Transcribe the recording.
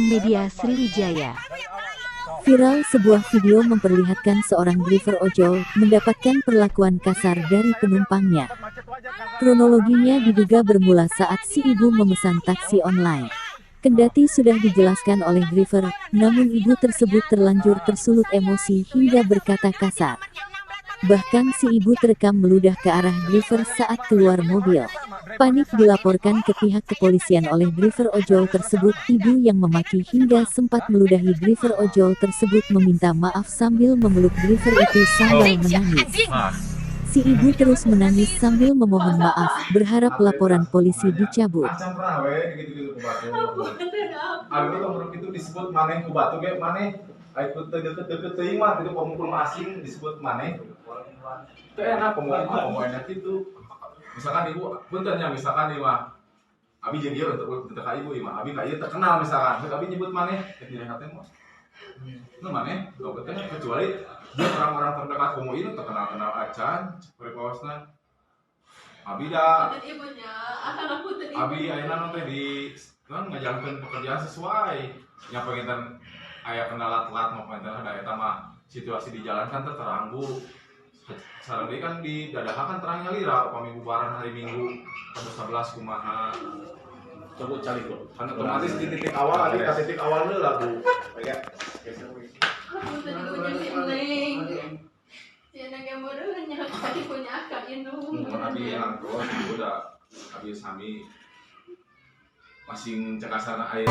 Media Sriwijaya. Viral sebuah video memperlihatkan seorang driver ojol mendapatkan perlakuan kasar dari penumpangnya. Kronologinya diduga bermula saat si ibu memesan taksi online. Kendati sudah dijelaskan oleh driver, namun ibu tersebut terlanjur tersulut emosi hingga berkata kasar. Bahkan si ibu terekam meludah ke arah driver saat keluar mobil. Panik dilaporkan ke pihak kepolisian oleh driver ojol tersebut. Ibu yang memaki hingga sempat meludahi driver ojol tersebut meminta maaf sambil memeluk driver itu sambil menangis. Si ibu terus menangis sambil memohon maaf, berharap laporan polisi dicabut. Itu disebut maneh ku batu ge maneh ikut deket-deket teuing mah itu pemukul asing disebut maneh. Itu enak pemukul enak itu. Misalkan ibu puntennya misalkan ieu mah abi jeung ieu untuk ka ibu ieu mah abi ka ieu terkenal misalkan abi nyebut maneh di hate mah. Nu maneh kecuali dia orang-orang terdekat kamu ini terkenal acan prepawasna. Abi da abi ayeuna teh di kan ngajalankeun pekerjaan sesuai nya penginten aya kendala telat mah penginten ada eta mah situasi di jalan kan teranggu sareng deui kan di dadaha kan terangnya lira upami bubaran hari Minggu pada 11 kumaha coba cari dulu kan otomatis di titik awal lagi ka titik awal heula Bu ya abi yang udah abi sami masing cekasana air